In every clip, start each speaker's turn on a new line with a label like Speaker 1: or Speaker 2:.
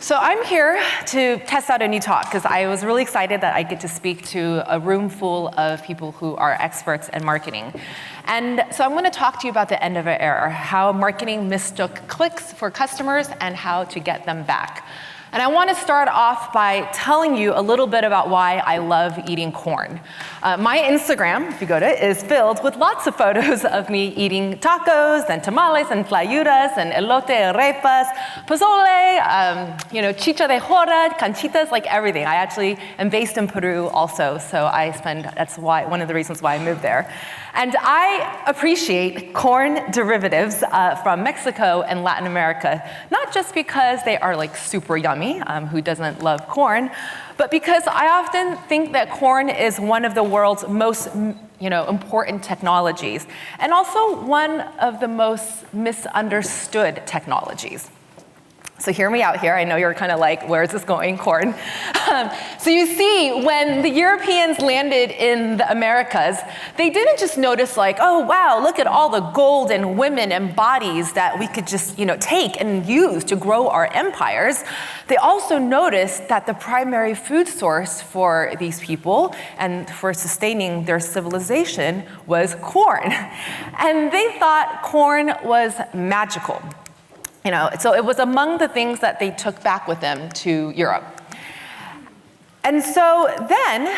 Speaker 1: So I'm here to test out a new talk because I was really excited that I get to speak to a room full of people who are experts in marketing. And so I'm going to talk to you about the end of an era, how marketing mistook clicks for customers and how to get them back. And I want to start off by telling you a little bit about why I love eating corn. My Instagram, if you go to it, is filled with lots of photos of me eating tacos and tamales and tlayudas and elote and repas, pozole, chicha de jora, canchitas, like everything. I actually am based in Peru also, so that's one of the reasons why I moved there. And I appreciate corn derivatives from Mexico and Latin America, not just because they are like super yummy, who doesn't love corn, but because I often think that corn is one of the world's most important technologies, and also one of the most misunderstood technologies. So hear me out here. I know you're kind of like, where is this going, corn? So you see, when the Europeans landed in the Americas, they didn't just notice like, oh wow, look at all the gold and women and bodies that we could just take and use to grow our empires. They also noticed that the primary food source for these people and for sustaining their civilization was corn. And they thought corn was magical. So it was among the things that they took back with them to Europe. And so then,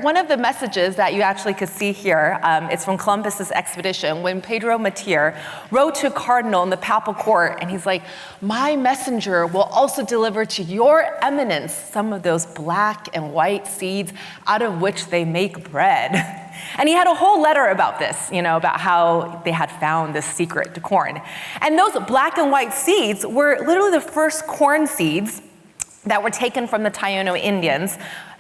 Speaker 1: one of the messages that you actually could see here, it's from Columbus's expedition, when Pedro Matir wrote to a cardinal in the papal court, and he's like, my messenger will also deliver to your eminence some of those black and white seeds out of which they make bread. And he had a whole letter about this, about how they had found this secret to corn. And those black and white seeds were literally the first corn seeds that were taken from the Taino Indians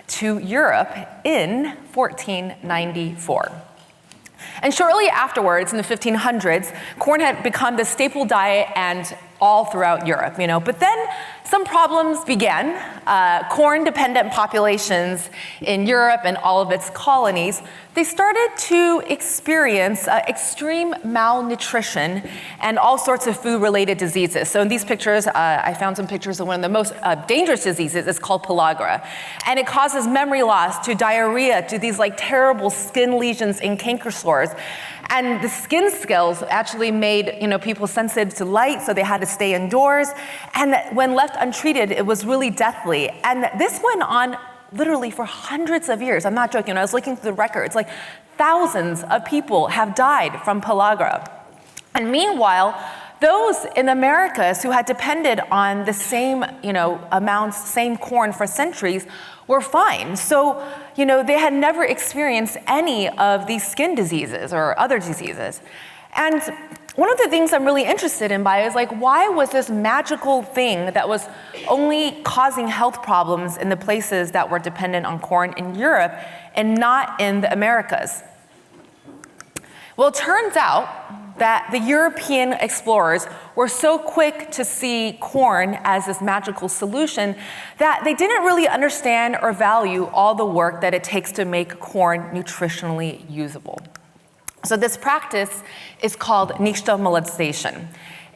Speaker 1: to Europe in 1494. And shortly afterwards, in the 1500s, corn had become the staple diet and all throughout Europe, But then some problems began. Corn-dependent populations in Europe and all of its colonies, they started to experience extreme malnutrition and all sorts of food-related diseases. So in these pictures, I found some pictures of one of the most dangerous diseases. It's called pellagra. And it causes memory loss to diarrhea to these like terrible skin lesions and canker sores. And the skin scales actually made people sensitive to light, so they had to stay indoors. And when left untreated, it was really deathly. And this went on literally for hundreds of years. I'm not joking. I was looking through the records. Like thousands of people have died from pellagra. And meanwhile, those in the Americas who had depended on the same amounts, same corn for centuries, were fine. So, they had never experienced any of these skin diseases or other diseases. And one of the things I'm really interested in is like, why was this magical thing that was only causing health problems in the places that were dependent on corn in Europe and not in the Americas? Well, it turns out that the European explorers were so quick to see corn as this magical solution that they didn't really understand or value all the work that it takes to make corn nutritionally usable. So this practice is called Nixtamalization.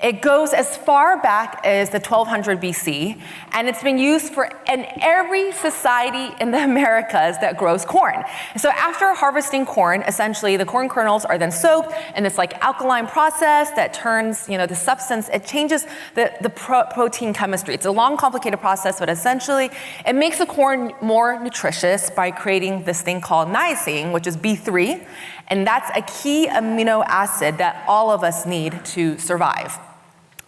Speaker 1: It goes as far back as the 1200 BC, and it's been used in every society in the Americas that grows corn. So after harvesting corn, essentially the corn kernels are then soaked in this like alkaline process that turns, the substance, it changes the protein chemistry. It's a long, complicated process, but essentially it makes the corn more nutritious by creating this thing called niacin, which is B3, and that's a key amino acid that all of us need to survive.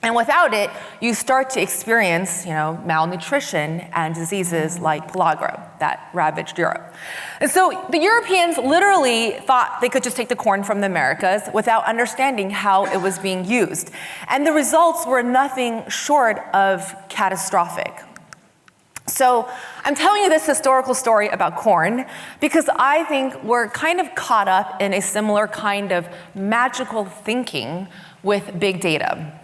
Speaker 1: And without it, you start to experience, malnutrition and diseases like pellagra that ravaged Europe. And so the Europeans literally thought they could just take the corn from the Americas without understanding how it was being used. And the results were nothing short of catastrophic. So I'm telling you this historical story about corn because I think we're kind of caught up in a similar kind of magical thinking with big data.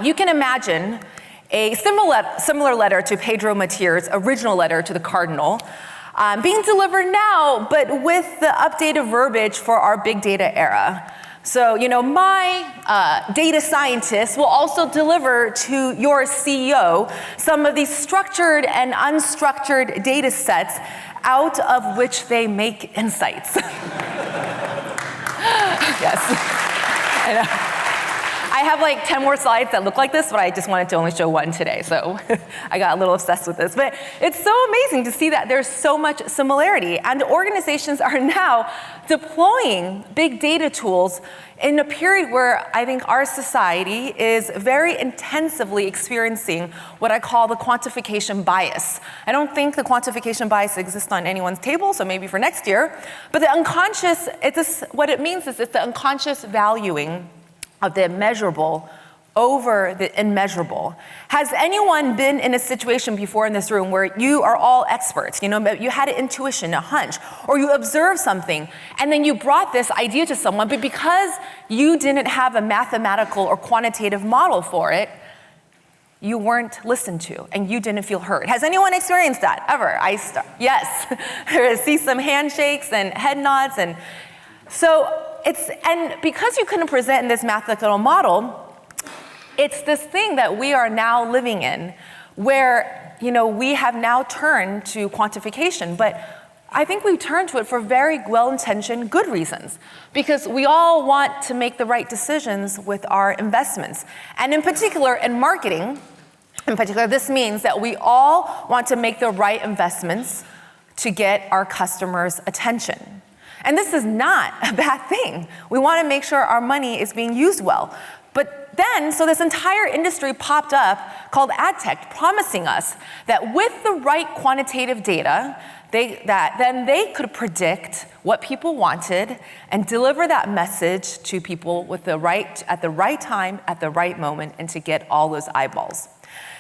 Speaker 1: You can imagine a similar letter to Pedro Matir's original letter to the cardinal being delivered now, but with the updated verbiage for our big data era. So, my data scientists will also deliver to your CEO some of these structured and unstructured data sets out of which they make insights. Yes. I know. I have like 10 more slides that look like this, but I just wanted to only show one today, so I got a little obsessed with this. But it's so amazing to see that there's so much similarity, and organizations are now deploying big data tools in a period where I think our society is very intensively experiencing what I call the quantification bias. I don't think the quantification bias exists on anyone's table, so maybe for next year, but the unconscious, what it means is it's the unconscious valuing of the immeasurable over the immeasurable. Has anyone been in a situation before in this room where you are all experts? You had an intuition, a hunch, or you observed something, and then you brought this idea to someone, but because you didn't have a mathematical or quantitative model for it, you weren't listened to, and you didn't feel heard. Has anyone experienced that, ever? Yes. I see some handshakes and head nods, and so and because you couldn't present in this mathematical model, it's this thing that we are now living in where, we have now turned to quantification, but I think we turn to it for very well-intentioned, good reasons, because we all want to make the right decisions with our investments. And in particular, in marketing, this means that we all want to make the right investments to get our customers' attention. And this is not a bad thing. We want to make sure our money is being used well. But then, so this entire industry popped up called AdTech, promising us that with the right quantitative data, then they could predict what people wanted and deliver that message to people at the right time, at the right moment, and to get all those eyeballs.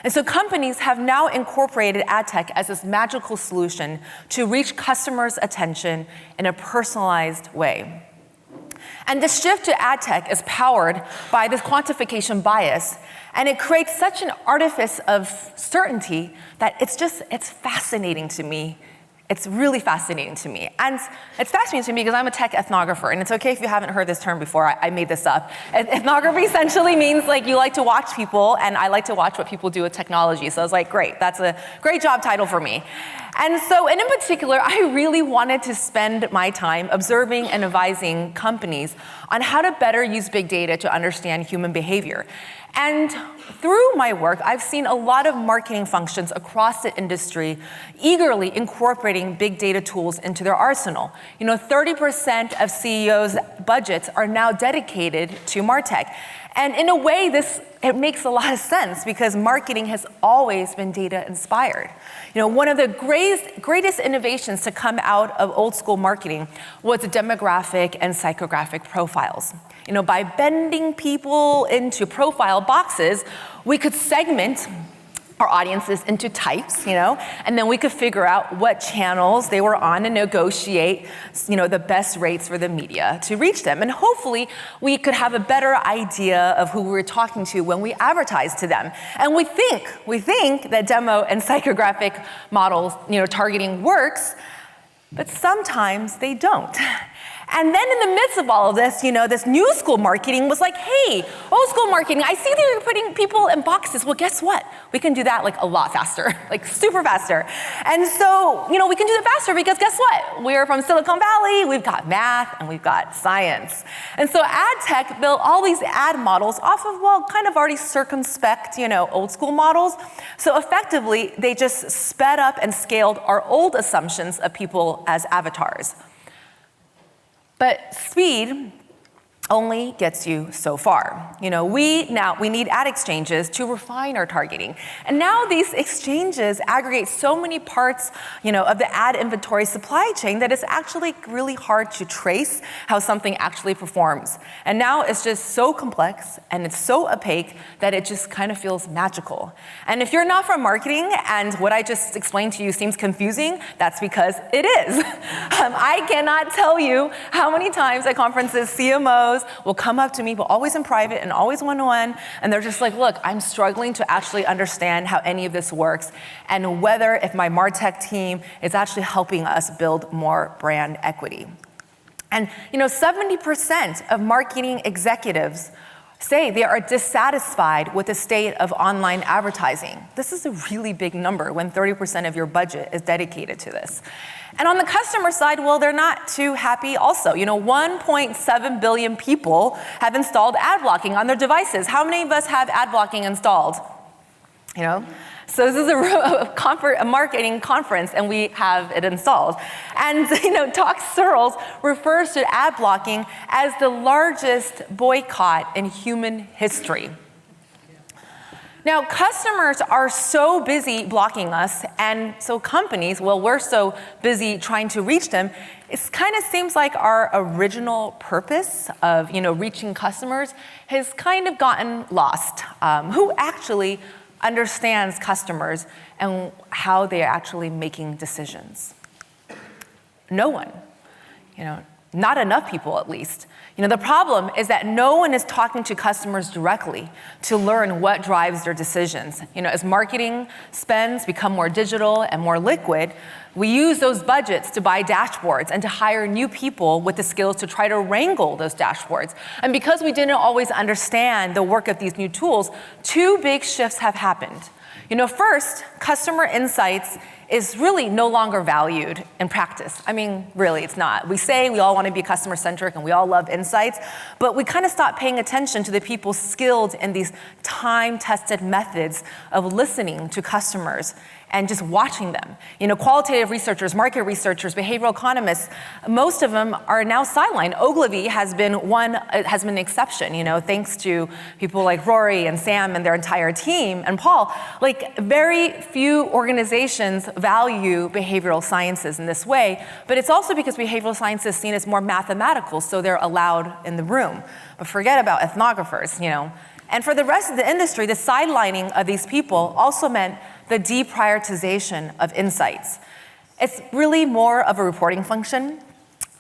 Speaker 1: And so companies have now incorporated AdTech as this magical solution to reach customers' attention in a personalized way. And the shift to AdTech is powered by this quantification bias, and it creates such an artifice of certainty that it's fascinating to me. It's really fascinating to me. And it's fascinating to me because I'm a tech ethnographer, and it's okay if you haven't heard this term before, I made this up. Ethnography essentially means like you like to watch people, and I like to watch what people do with technology. So I was like, great, that's a great job title for me. And in particular, I really wanted to spend my time observing and advising companies on how to better use big data to understand human behavior. And through my work, I've seen a lot of marketing functions across the industry eagerly incorporating big data tools into their arsenal. 30% of CEOs' budgets are now dedicated to MarTech. And in a way, it makes a lot of sense because marketing has always been data inspired. One of the greatest innovations to come out of old school marketing was the demographic and psychographic profiles. By bending people into profile boxes, we could segment our audiences into types, and then we could figure out what channels they were on and negotiate, the best rates for the media to reach them. And hopefully we could have a better idea of who we were talking to when we advertise to them. And we think that demo and psychographic models, targeting works, but sometimes they don't. And then in the midst of all of this, this new school marketing was like, hey, old school marketing, I see that you're putting people in boxes. Well, guess what? We can do that like a lot faster, like super faster. And so, we can do it faster because guess what? We're from Silicon Valley, we've got math, and we've got science. And so AdTech built all these ad models off of, kind of already circumspect, old school models. So effectively, they just sped up and scaled our old assumptions of people as avatars. But speed only gets you so far. We need ad exchanges to refine our targeting. And now these exchanges aggregate so many parts, of the ad inventory supply chain that it's actually really hard to trace how something actually performs. And now it's just so complex and it's so opaque that it just kind of feels magical. And if you're not from marketing and what I just explained to you seems confusing, that's because it is. I cannot tell you how many times at conferences CMOs will come up to me, but always in private and always one-on-one, and they're just like, look, I'm struggling to actually understand how any of this works and if my MarTech team is actually helping us build more brand equity. And 70% of marketing executives say they are dissatisfied with the state of online advertising. This is a really big number when 30% of your budget is dedicated to this. And on the customer side, well, they're not too happy also. 1.7 billion people have installed ad blocking on their devices. How many of us have ad blocking installed? So this is a marketing conference, and we have it installed. And Doc Searles refers to ad blocking as the largest boycott in human history. Now, customers are so busy blocking us, and so companies, well, we're so busy trying to reach them, it kind of seems like our original purpose of reaching customers has kind of gotten lost. Who actually understands customers and how they are actually making decisions? No one. Not enough people, at least. The problem is that no one is talking to customers directly to learn what drives their decisions. As marketing spends become more digital and more liquid, we use those budgets to buy dashboards and to hire new people with the skills to try to wrangle those dashboards. And because we didn't always understand the work of these new tools, two big shifts have happened. First, customer insights is really no longer valued in practice. I mean, really, it's not. We say we all want to be customer-centric and we all love insights, but we kind of stop paying attention to the people skilled in these time-tested methods of listening to customers and just watching them. Qualitative researchers, market researchers, behavioral economists, most of them are now sidelined. Ogilvy has been an exception, thanks to people like Rory and Sam and their entire team, and Paul. Very few organizations value behavioral sciences in this way, but it's also because behavioral science is seen as more mathematical, so they're allowed in the room. But forget about ethnographers, And for the rest of the industry, the sidelining of these people also meant the deprioritization of insights. It's really more of a reporting function,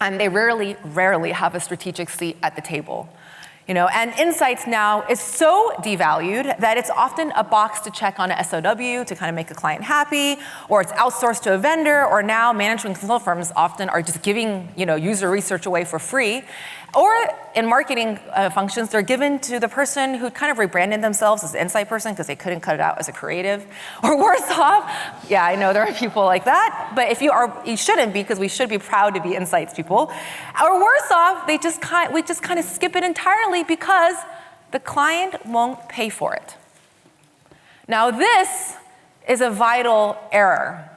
Speaker 1: and they rarely have a strategic seat at the table. And insights now is so devalued that it's often a box to check on a SOW to kind of make a client happy, or it's outsourced to a vendor, or now management consult firms often are just giving user research away for free. Or in marketing functions, they're given to the person who kind of rebranded themselves as the insight person because they couldn't cut it out as a creative. Or worse off, yeah, I know there are people like that, but you shouldn't be, because we should be proud to be insights people. Or worse off, we just kind of skip it entirely because the client won't pay for it. Now this is a vital error.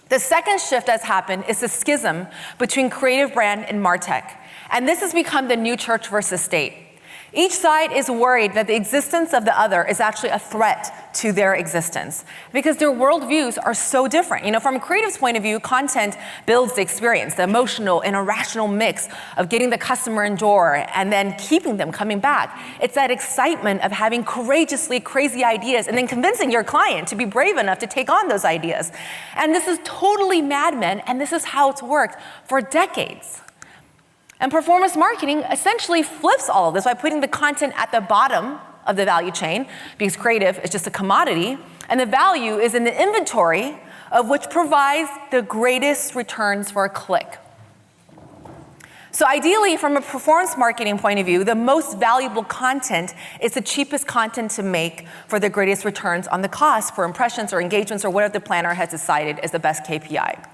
Speaker 1: The second shift that's happened is the schism between creative brand and MarTech. And this has become the new church versus state. Each side is worried that the existence of the other is actually a threat to their existence because their worldviews are so different. From a creative's point of view, content builds the experience, the emotional and irrational mix of getting the customer in door and then keeping them coming back. It's that excitement of having courageously crazy ideas and then convincing your client to be brave enough to take on those ideas. And this is totally Mad Men, and this is how it's worked for decades. And performance marketing essentially flips all of this by putting the content at the bottom of the value chain, because creative is just a commodity, and the value is in the inventory of which provides the greatest returns for a click. So ideally, from a performance marketing point of view, the most valuable content is the cheapest content to make for the greatest returns on the cost for impressions or engagements or whatever the planner has decided is the best KPI.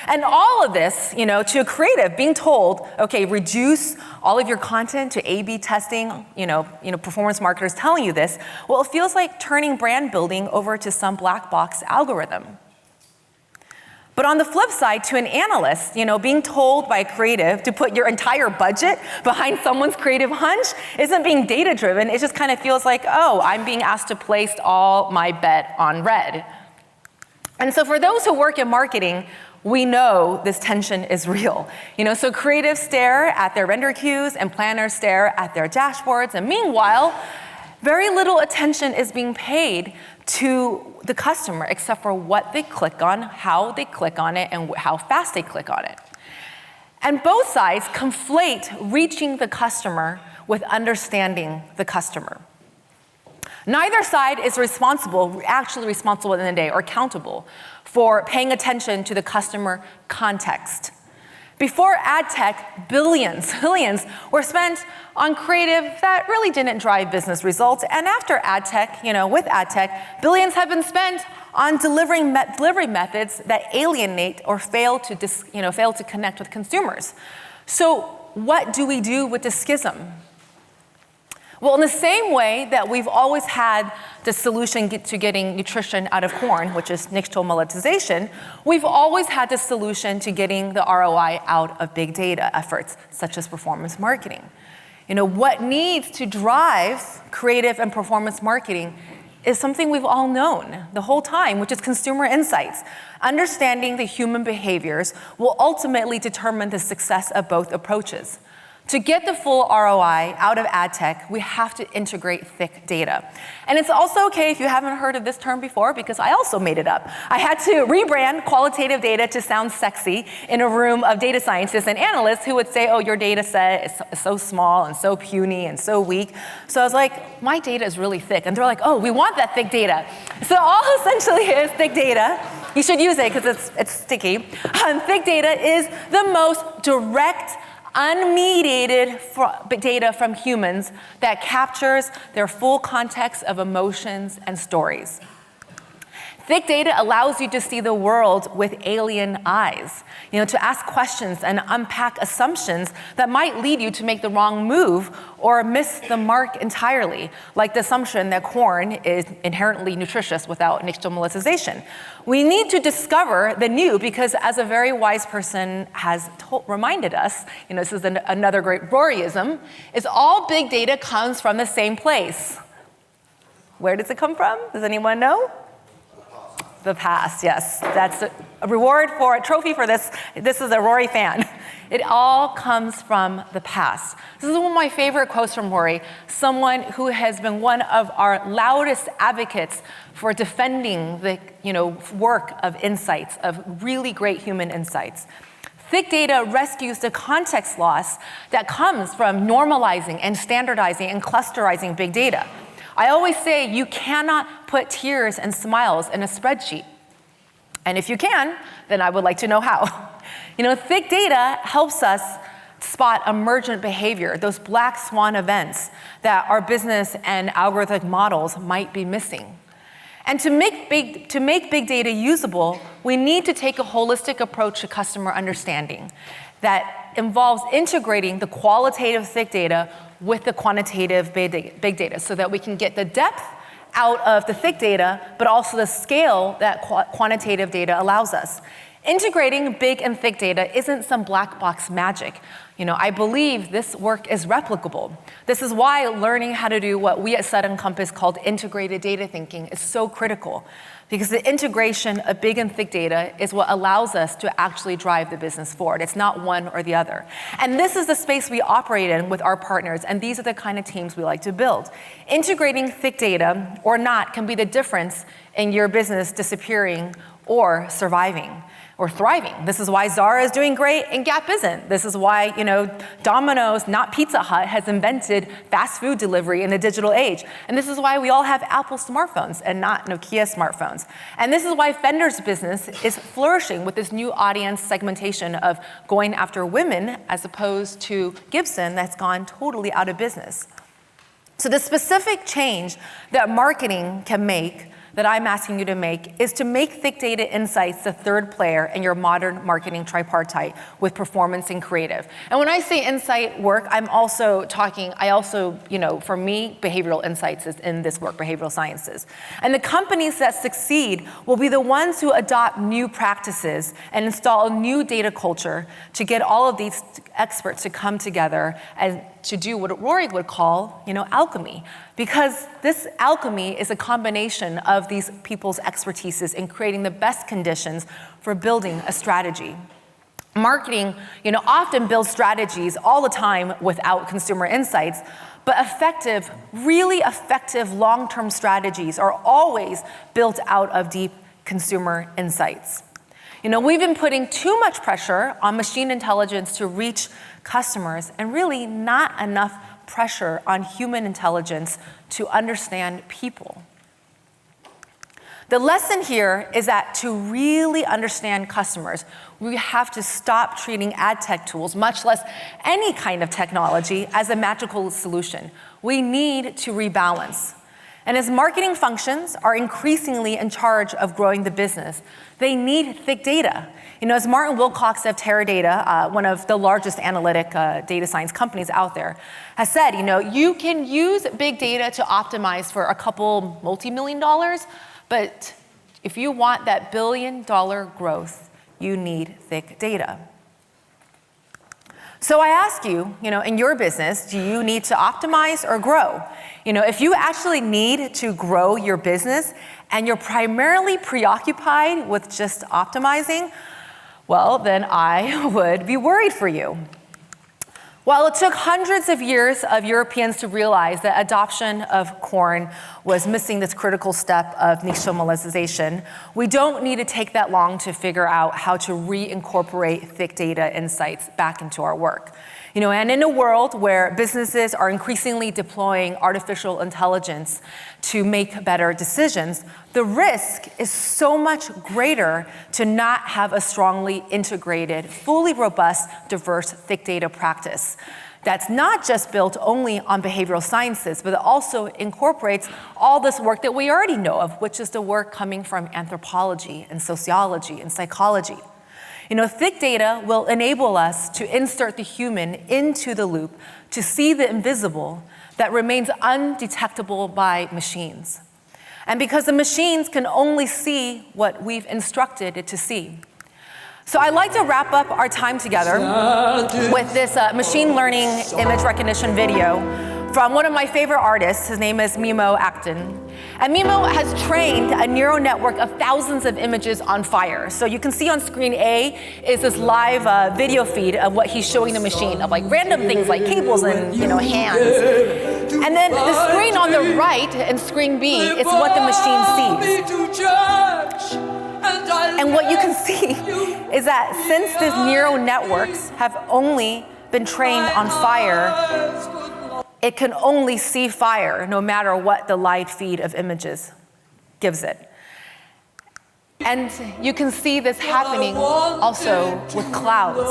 Speaker 1: And all of this, to a creative, being told, okay, reduce all of your content to A/B testing, performance marketers telling you this, well, it feels like turning brand building over to some black box algorithm. But on the flip side, to an analyst, being told by a creative to put your entire budget behind someone's creative hunch isn't being data-driven. It just kind of feels like, oh, I'm being asked to place all my bet on red. And so for those who work in marketing, we know this tension is real. So creatives stare at their render queues and planners stare at their dashboards. And meanwhile, very little attention is being paid to the customer except for what they click on, how they click on it, and how fast they click on it. And both sides conflate reaching the customer with understanding the customer. Neither side is actually responsible at the end of the day, or accountable for paying attention to the customer context. Before AdTech, billions were spent on creative that really didn't drive business results. And after AdTech, with AdTech, billions have been spent on delivery methods that alienate or fail to connect with consumers. So what do we do with the schism? Well, in the same way that we've always had the solution to getting nutrition out of corn, which is nixtamalization, we've always had the solution to getting the ROI out of big data efforts, such as performance marketing. What needs to drive creative and performance marketing is something we've all known the whole time, which is consumer insights. Understanding the human behaviors will ultimately determine the success of both approaches. To get the full ROI out of AdTech, we have to integrate thick data. And it's also okay if you haven't heard of this term before, because I also made it up. I had to rebrand qualitative data to sound sexy in a room of data scientists and analysts who would say, oh, your data set is so small and so puny and so weak. So I was like, my data is really thick. And they're like, oh, we want that thick data. So all essentially is thick data. You should use it because it's sticky. Thick data is the most direct, unmediated data from humans that captures their full context of emotions and stories. Thick data allows you to see the world with alien eyes, to ask questions and unpack assumptions that might lead you to make the wrong move or miss the mark entirely, like the assumption that corn is inherently nutritious without nixtamalization. We need to discover the new because, as a very wise person has reminded us, this is another great Roryism, is all big data comes from the same place. Where does it come from? Does anyone know? The past, yes. That's a reward for a trophy for this. This is a Rory fan. It all comes from the past. This is one of my favorite quotes from Rory, someone who has been one of our loudest advocates for defending the work of insights, of really great human insights. Thick data rescues the context loss that comes from normalizing and standardizing and clusterizing big data. I always say you cannot put tears and smiles in a spreadsheet. And if you can, then I would like to know how. Thick data helps us spot emergent behavior, those black swan events that our business and algorithmic models might be missing. And to make big data usable, we need to take a holistic approach to customer understanding that involves integrating the qualitative thick data with the quantitative big data so that we can get the depth out of the thick data, but also the scale that quantitative data allows us. Integrating big and thick data isn't some black box magic. I believe this work is replicable. This is why learning how to do what we at Sudden Compass called integrated data thinking is so critical, because the integration of big and thick data is what allows us to actually drive the business forward. It's not one or the other. And this is the space we operate in with our partners, and these are the kind of teams we like to build. Integrating thick data or not can be the difference in your business disappearing or surviving or thriving. This is why Zara is doing great and Gap isn't. This is why, Domino's, not Pizza Hut, has invented fast food delivery in the digital age. And this is why we all have Apple smartphones and not Nokia smartphones. And this is why Fender's business is flourishing with this new audience segmentation of going after women as opposed to Gibson that's gone totally out of business. So the specific change that marketing can make, that I'm asking you to make, is to make thick data insights the third player in your modern marketing tripartite with performance and creative. And when I say insight work, for me, behavioral insights is in this work, behavioral sciences. And the companies that succeed will be the ones who adopt new practices and install a new data culture to get all of these experts to come together and to do what Rory would call, alchemy. Because this alchemy is a combination of these people's expertises in creating the best conditions for building a strategy. Marketing, often builds strategies all the time without consumer insights, but really effective long-term strategies are always built out of deep consumer insights. We've been putting too much pressure on machine intelligence to reach customers and really not enough pressure on human intelligence to understand people. The lesson here is that to really understand customers, we have to stop treating AdTech tools, much less any kind of technology, as a magical solution. We need to rebalance. And as marketing functions are increasingly in charge of growing the business, they need thick data. As Martin Wilcox of Teradata, one of the largest analytic data science companies out there, has said, you can use big data to optimize for a couple multi-million dollars, but if you want that billion-dollar growth, you need thick data. So I ask you, in your business, do you need to optimize or grow? If you actually need to grow your business and you're primarily preoccupied with just optimizing, well, then I would be worried for you. While it took hundreds of years of Europeans to realize that adoption of corn was missing this critical step of Nixtamalization, we don't need to take that long to figure out how to reincorporate thick data insights back into our work. And in a world where businesses are increasingly deploying artificial intelligence to make better decisions, the risk is so much greater to not have a strongly integrated, fully robust, diverse, thick data practice that's not just built only on behavioral sciences, but it also incorporates all this work that we already know of, which is the work coming from anthropology and sociology and psychology. Thick data will enable us to insert the human into the loop to see the invisible that remains undetectable by machines. And because the machines can only see what we've instructed it to see. So I'd like to wrap up our time together with this machine learning image recognition video from one of my favorite artists. His name is Mimo Acton. And Mimo has trained a neural network of thousands of images on fire. So you can see on screen A is this live video feed of what he's showing the machine, of random things like cables and hands. And then the screen on the right in screen B is what the machine sees. And what you can see is that since these neural networks have only been trained on fire, it can only see fire no matter what the live feed of images gives it. And you can see this happening also with clouds.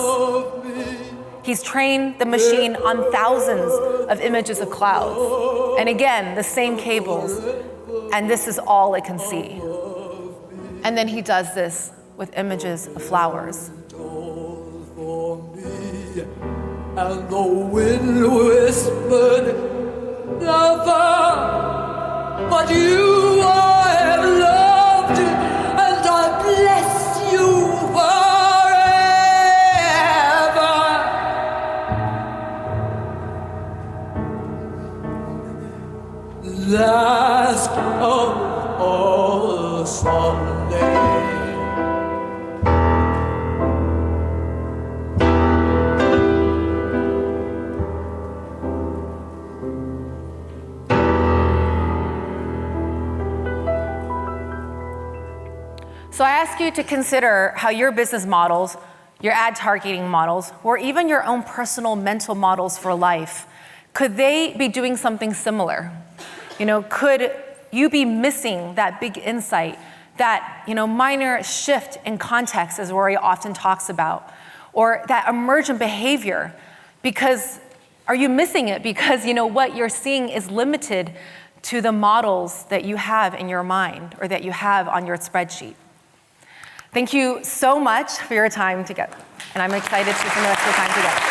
Speaker 1: He's trained the machine on thousands of images of clouds. And again, the same cables, and this is all it can see. And then he does this with images of flowers.
Speaker 2: And the wind whispered, never, but you I have loved, and I bless you forever. Last of all Sunday.
Speaker 1: So I ask you to consider how your business models, your ad targeting models, or even your own personal mental models for life, could they be doing something similar? Could you be missing that big insight, that minor shift in context, as Rory often talks about, or that emergent behavior? Because are you missing it because what you're seeing is limited to the models that you have in your mind or that you have on your spreadsheet? Thank you so much for your time together, and I'm excited to spend the rest of the time together.